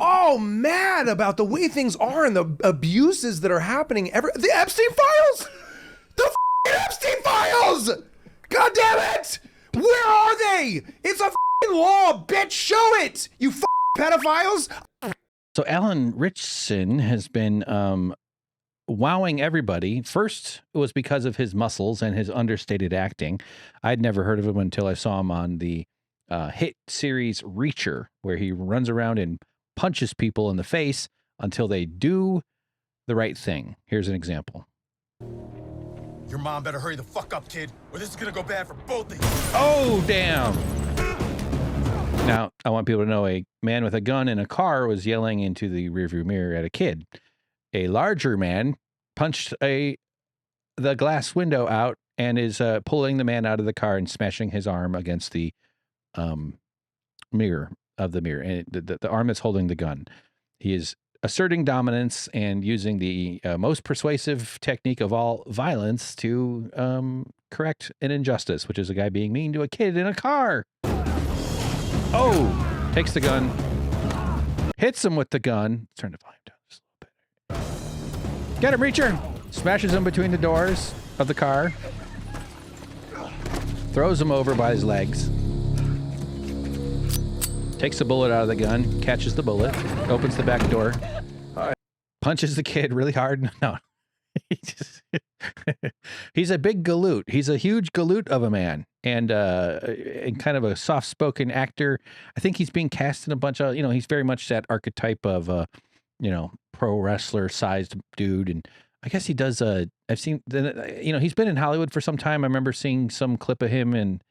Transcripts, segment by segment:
all mad about the way things are and the abuses that are happening. The Epstein files, the Epstein files. God damn it! Where are they? It's a law, bitch. Show it, you pedophiles. So Alan Ritchson has been wowing everybody. First, it was because of his muscles and his understated acting. I'd never heard of him until I saw him on the hit series Reacher, where he runs around and punches people in the face until they do the right thing. Here's an example. Your mom better hurry the fuck up, kid, or this is gonna go bad for both of you. Oh, damn. Now, I want people to know a man with a gun in a car was yelling into the rearview mirror at a kid. A larger man punched the glass window out and is pulling the man out of the car and smashing his arm against the mirror of the mirror, and the arm that's holding the gun. He is asserting dominance and using the most persuasive technique of all violence to correct an injustice, which is a guy being mean to a kid in a car. Oh, takes the gun, hits him with the gun. Turn the volume down just a little bit. Get him, Reacher! Smashes him between the doors of the car. Throws him over by his legs. Takes the bullet out of the gun, catches the bullet, opens the back door, punches the kid really hard. No, he's a big galoot. He's a huge galoot of a man, and kind of a soft-spoken actor. I think he's being cast in a bunch of, he's very much that archetype of, pro wrestler-sized dude. And I guess he does, I've seen, he's been in Hollywood for some time. I remember seeing some clip of him in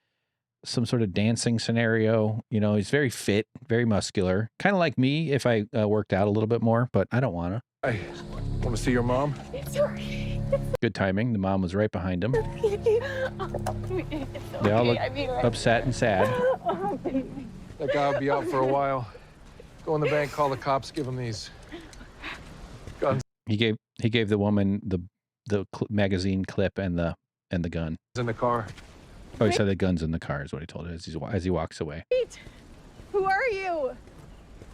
some sort of dancing scenario. He's very fit, very muscular, kind of like me if I worked out a little bit more, but I don't want to. I want to see your mom. Sorry. Good timing. The mom was right behind him. They all look upset and sad. That guy will be out for a while. Go in the bank, call the cops, give him these guns. He gave the woman the magazine clip and the gun. He's in the car. Oh, he said the gun's in the car is what he told her as he walks away. Wait. Who are you?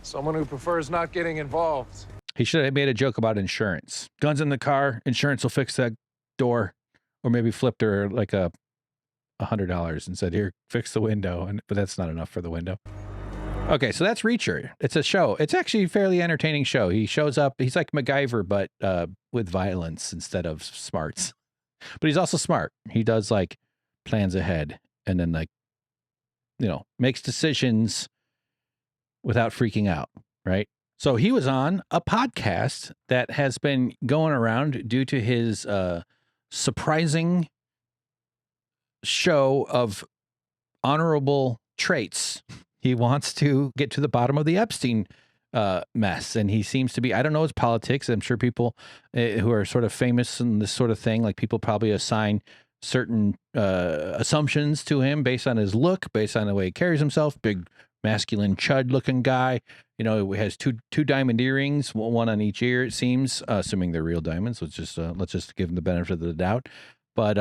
Someone who prefers not getting involved. He should have made a joke about insurance. Guns in the car, insurance will fix that door. Or maybe flipped her like $100 and said, here, fix the window. But that's not enough for the window. Okay, so that's Reacher. It's a show. It's actually a fairly entertaining show. He shows up, he's like MacGyver, but with violence instead of smarts. But he's also smart. He does plans ahead and then makes decisions without freaking out, right? So he was on a podcast that has been going around due to his surprising show of honorable traits. He wants to get to the bottom of the Epstein mess, and he seems to be, I don't know his politics. I'm sure people who are sort of famous in this sort of thing, like people probably assign certain assumptions to him based on his look, based on the way he carries himself. Big masculine chud looking guy, he has two diamond earrings, one on each ear, it seems, assuming they're real diamonds. Let's just give him the benefit of the doubt. But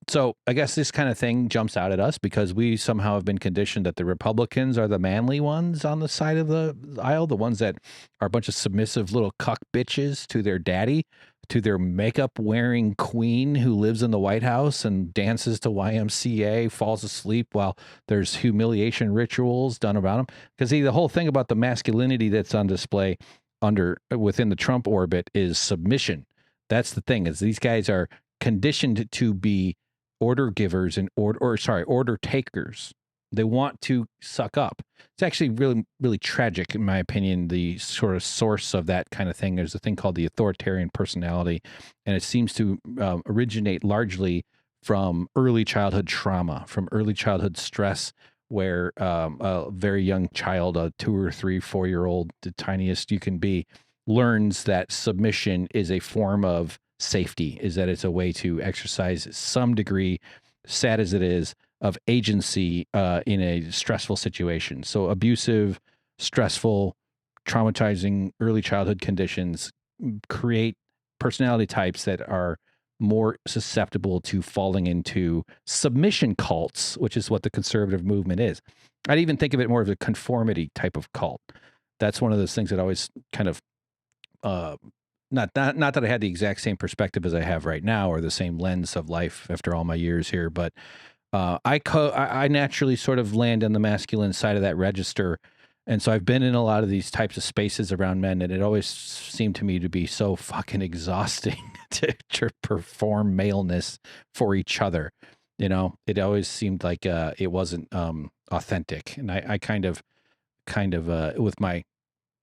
so I guess this kind of thing jumps out at us because we somehow have been conditioned that the Republicans are the manly ones on the side of the aisle, the ones that are a bunch of submissive little cuck bitches to their daddy, to their makeup wearing queen who lives in the White House and dances to YMCA, falls asleep while there's humiliation rituals done about him. Because the whole thing about the masculinity that's on display within the Trump orbit is submission. That's the thing, is these guys are conditioned to be order givers and order takers. They want to suck up. It's actually really, really tragic, in my opinion, the sort of source of that kind of thing. There's a thing called the authoritarian personality, and it seems to originate largely from early childhood trauma, from early childhood stress, where a very young child, a 2 or 3, 4-year-old, the tiniest you can be, learns that submission is a form of safety, is that it's a way to exercise some degree, sad as it is, of agency in a stressful situation. So abusive, stressful, traumatizing early childhood conditions create personality types that are more susceptible to falling into submission cults, which is what the conservative movement is. I'd even think of it more of a conformity type of cult. that's one of those things that always kind of, not that I had the exact same perspective as I have right now or the same lens of life after all my years here, but I naturally sort of land on the masculine side of that register. And so I've been in a lot of these types of spaces around men, and it always seemed to me to be so fucking exhausting to perform maleness for each other. You know, it always seemed like it wasn't authentic. And I kind of with my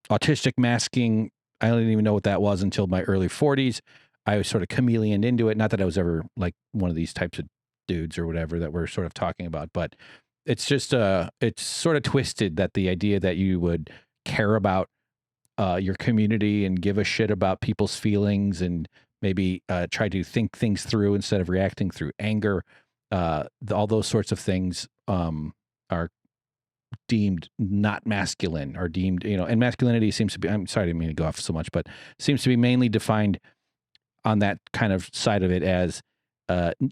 autistic masking, I didn't even know what that was until my early 40s. I was sort of chameleoned into it. Not that I was ever like one of these types of dudes or whatever that we're sort of talking about, but it's just it's sort of twisted that the idea that you would care about your community and give a shit about people's feelings and maybe try to think things through instead of reacting through anger, all those sorts of things are deemed not masculine, or deemed, you know, and masculinity seems to be, I'm sorry, I didn't mean to go off so much, but seems to be mainly defined on that kind of side of it as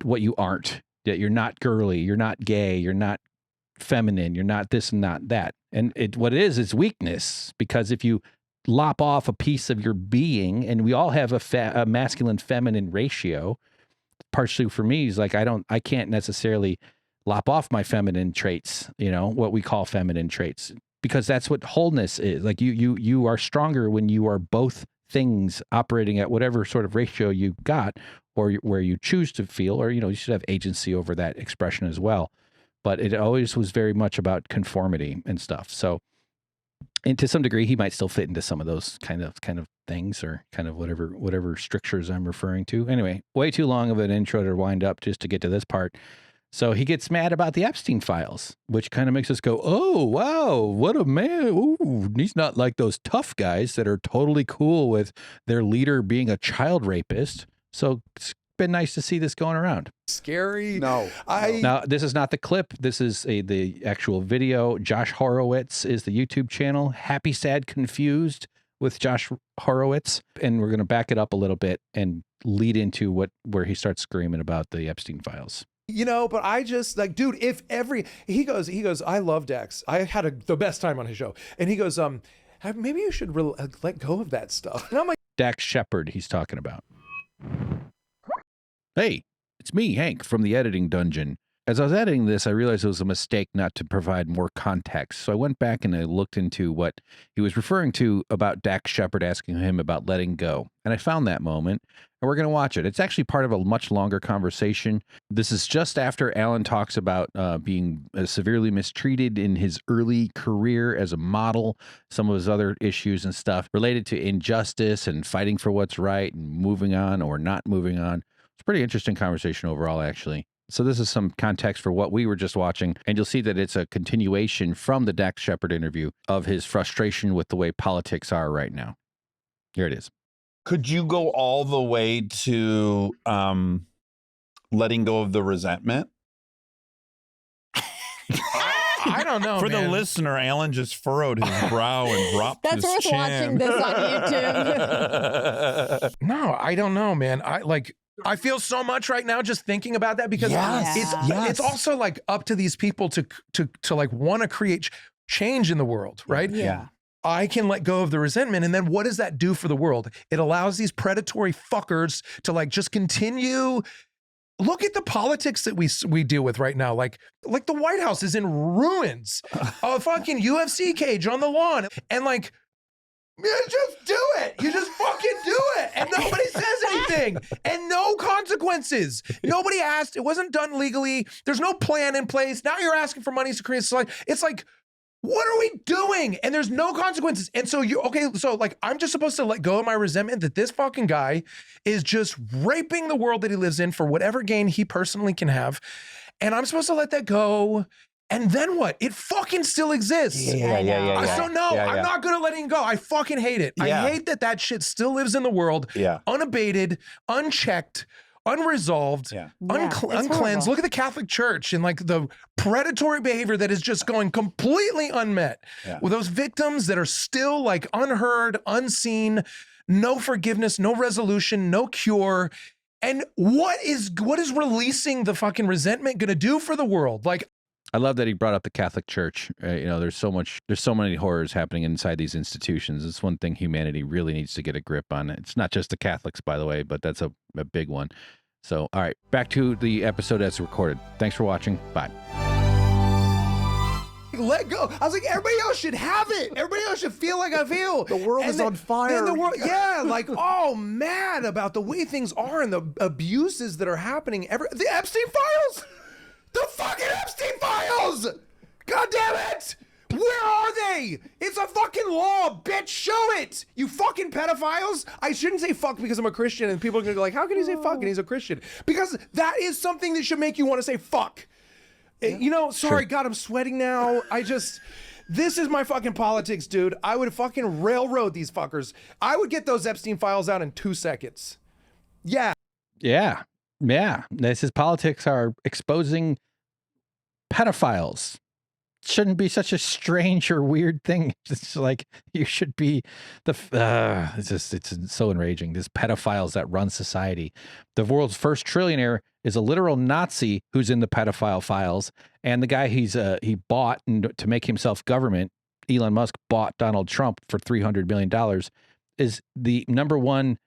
what you aren't, that you're not girly, you're not gay, you're not feminine, you're not this and not that. And what it is weakness, because if you lop off a piece of your being, and we all have a masculine feminine ratio, partially for me is like, I can't necessarily lop off my feminine traits, you know, what we call feminine traits, because that's what wholeness is. Like you are stronger when you are both things operating at whatever sort of ratio you got, or where you choose to feel, or, you know, you should have agency over that expression as well. But it always was very much about conformity and stuff. So, and to some degree, he might still fit into some of those kind of things, or kind of whatever strictures I'm referring to. Anyway, way too long of an intro to wind up just to get to this part. So he gets mad about the Epstein files, which kind of makes us go, oh, wow, what a man. Ooh, he's not like those tough guys that are totally cool with their leader being a child rapist. So it's been nice to see this going around. Scary. No. Now, this is not the clip. This is the actual video. Josh Horowitz is the YouTube channel. Happy, Sad, Confused with Josh Horowitz. And we're going to back it up a little bit and lead into where he starts screaming about the Epstein files. You know, but I just like, dude, he goes, I love Dax. I had the best time on his show. And he goes, maybe you should let go of that stuff. And I'm like, Dax Shepard he's talking about. Hey, it's me, Hank, from the editing dungeon. As I was editing this, I realized it was a mistake not to provide more context. So I went back and I looked into what he was referring to about Dax Shepard asking him about letting go. And I found that moment, and we're going to watch it. It's actually part of a much longer conversation. This is just after Alan talks about being severely mistreated in his early career as a model, some of his other issues and stuff related to injustice and fighting for what's right and moving on or not moving on. It's a pretty interesting conversation overall, actually. So this is some context for what we were just watching, and you'll see that it's a continuation from the Dax Shepard interview of his frustration with the way politics are right now. Here it is. Could you go all the way to letting go of the resentment? I don't know, For man. the listener, Alan just furrowed his brow and dropped That's his worth chin. watching this on YouTube. No, I don't know, man. I feel so much right now just thinking about that, because it's also like up to these people to like want to create change in the world, right? Yeah. I can let go of the resentment, and then what does that do for the world? It allows these predatory fuckers to like just continue. Look at the politics that we deal with right now. Like the White House is in ruins. A fucking UFC cage on the lawn, and like, you just do it. You just fucking do it. And nobody says anything. And no consequences. Nobody asked. It wasn't done legally. There's no plan in place. Now you're asking for money to create a slide. It's like, what are we doing? And there's no consequences. And so so like, I'm just supposed to let go of my resentment that this fucking guy is just raping the world that he lives in for whatever gain he personally can have. And I'm supposed to let that go. And then what? It fucking still exists. Yeah. So no, I'm not good at letting go. I fucking hate it. Yeah. I hate that shit still lives in the world, unabated, unchecked, unresolved, uncleansed. Look at the Catholic Church and like the predatory behavior that is just going completely unmet. With those victims that are still like unheard, unseen, no forgiveness, no resolution, no cure. And what is releasing the fucking resentment gonna do for the world? Like, I love that he brought up the Catholic Church. You know, there's so many horrors happening inside these institutions. It's one thing humanity really needs to get a grip on. It's not just the Catholics, by the way, but that's a big one. So, all right, back to the episode as recorded. Thanks for watching. Bye. Let go. I was like, everybody else should have it. Everybody else should feel like I feel. The world is on fire. And the world, yeah, like all mad about the way things are and the abuses that are happening. The Epstein files. The fucking Epstein files! God damn it! Where are they? It's a fucking law, bitch. Show it, you fucking pedophiles. I shouldn't say fuck because I'm a Christian and people are gonna go like, how can he say fuck and he's a Christian? Because that is something that should make you want to say fuck. Yeah. You know, sorry, God, I'm sweating now. This is my fucking politics, dude. I would fucking railroad these fuckers. I would get those Epstein files out in 2 seconds. Yeah. Yeah. Yeah. This is politics are exposing pedophiles. Shouldn't be such a strange or weird thing. It's like you should be it's so enraging. These pedophiles that run society. The world's first trillionaire is a literal Nazi who's in the pedophile files, and the guy he bought to make himself government. Elon Musk bought Donald Trump for $300 million. Is the #1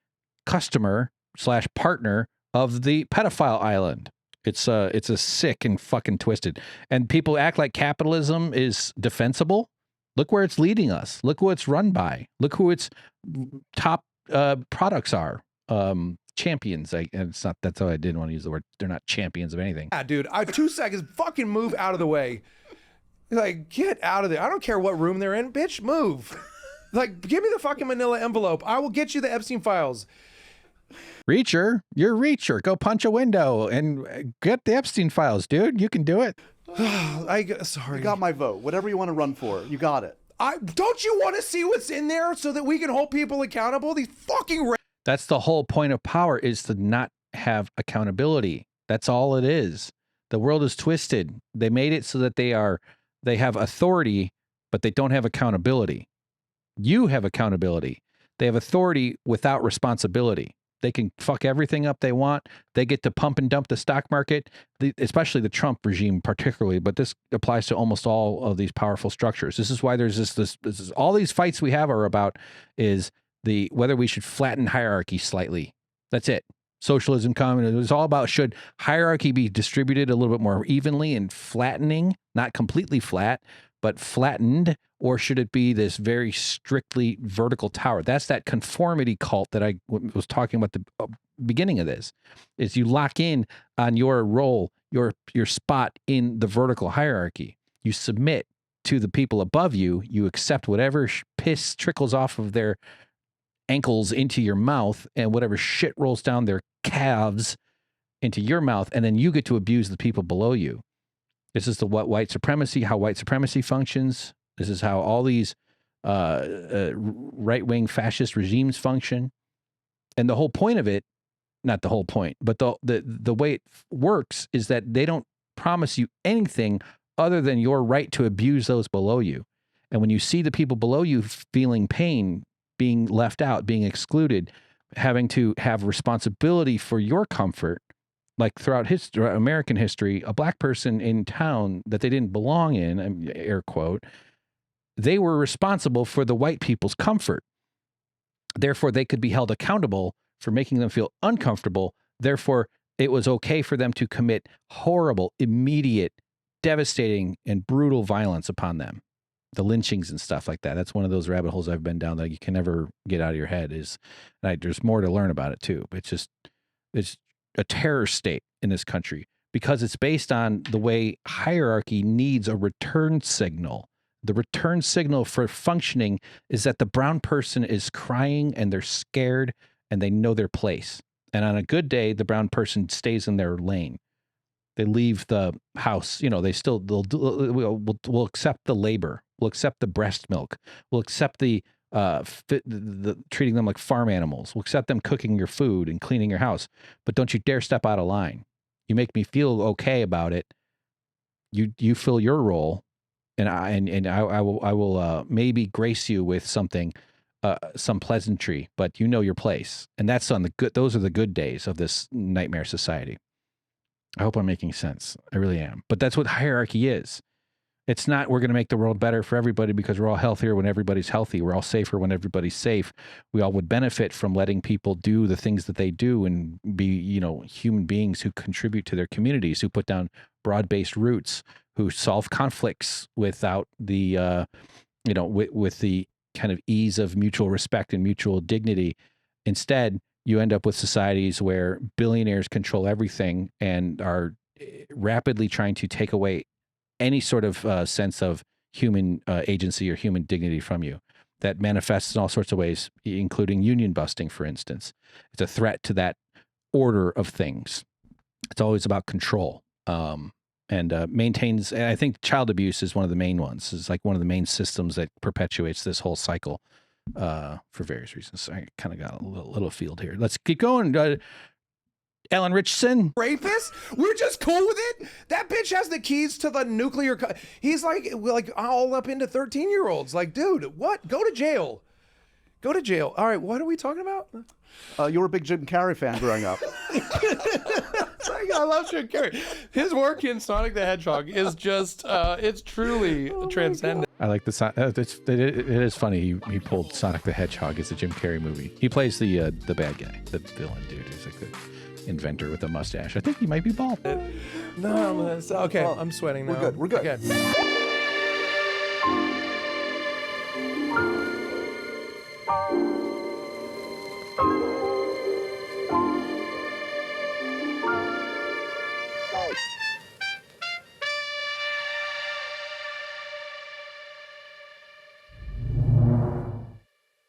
customer / partner of the pedophile island. It's a sick and fucking twisted. And people act like capitalism is defensible. Look where it's leading us. Look who it's run by. Look who its top products are. Champions. And it's not. That's how I didn't want to use the word. They're not champions of anything. Yeah, dude. 2 seconds. Fucking move out of the way. Like, get out of there. I don't care what room they're in. Bitch, move. Like, give me the fucking manila envelope. I will get you the Epstein files. Reacher, you're Reacher. Go punch a window and get the Epstein files, dude. You can do it. Sorry. You got my vote. Whatever you want to run for, you got it. Don't you want to see what's in there so that we can hold people accountable? These fucking... That's the whole point of power, is to not have accountability. That's all it is. The world is twisted. They made it so that they have authority, but they don't have accountability. You have accountability. They have authority without responsibility. They can fuck everything up they want. They get to pump and dump the stock market, especially the Trump regime particularly, but this applies to almost all of these powerful structures. This is why there's this is all these fights we have are about is whether we should flatten hierarchy slightly. That's it. Socialism, communism, it's all about should hierarchy be distributed a little bit more evenly and flattening, not completely flat, but flattened, or should it be this very strictly vertical tower? That's that conformity cult that I was talking about at the beginning of this, is you lock in on your role, your spot in the vertical hierarchy. You submit to the people above you. You accept whatever piss trickles off of their ankles into your mouth and whatever shit rolls down their calves into your mouth, and then you get to abuse the people below you. This is how white supremacy functions. This is how all these right-wing fascist regimes function. And the whole point of it, not the whole point, but the way it works is that they don't promise you anything other than your right to abuse those below you. And when you see the people below you feeling pain, being left out, being excluded, having to have responsibility for your comfort, like throughout American history, a black person in town that they didn't belong in, air quote, they were responsible for the white people's comfort. Therefore, they could be held accountable for making them feel uncomfortable. Therefore, it was okay for them to commit horrible, immediate, devastating, and brutal violence upon them. The lynchings and stuff like that. That's one of those rabbit holes I've been down that you can never get out of your head. There's more to learn about it too. It's a terror state in this country because it's based on the way hierarchy needs a return signal. The return signal for functioning is that the brown person is crying and they're scared and they know their place. And on a good day, the brown person stays in their lane. They leave the house. You know, we'll accept the labor. We'll accept the breast milk. We'll accept the treating them like farm animals. We'll accept them cooking your food and cleaning your house. But don't you dare step out of line. You make me feel okay about it. You fill your role, and I will maybe grace you with something, some pleasantry. But you know your place, and that's on the good. Those are the good days of this nightmare society. I hope I'm making sense. I really am. But that's what hierarchy is. It's not we're going to make the world better for everybody because we're all healthier when everybody's healthy. We're all safer when everybody's safe. We all would benefit from letting people do the things that they do and be, you know, human beings who contribute to their communities, who put down broad-based roots, who solve conflicts without the, you know, with the kind of ease of mutual respect and mutual dignity. Instead, you end up with societies where billionaires control everything and are rapidly trying to take away any sort of sense of human agency or human dignity from you. That manifests in all sorts of ways, including union busting, for instance. It's a threat to that order of things. It's always about control, and maintains. And I think child abuse is one of the main ones. It's like one of the main systems that perpetuates this whole cycle for various reasons. I kind of got a little field here. Let's keep going. Ellen Ritchson. Rapist? We're just cool with it? That bitch has the keys to the nuclear. He's like all up into 13-year-olds. Like, dude, what? Go to jail. Go to jail. All right, what are we talking about? You were a big Jim Carrey fan growing up. I love Jim Carrey. His work in Sonic the Hedgehog is just, it's truly transcendent. I like the it is funny. He pulled Sonic the Hedgehog as a Jim Carrey movie. He plays the bad guy, the villain dude. He's like the inventor with a mustache. I think he might be bald. No, okay. I'm sweating now. We're good. Okay.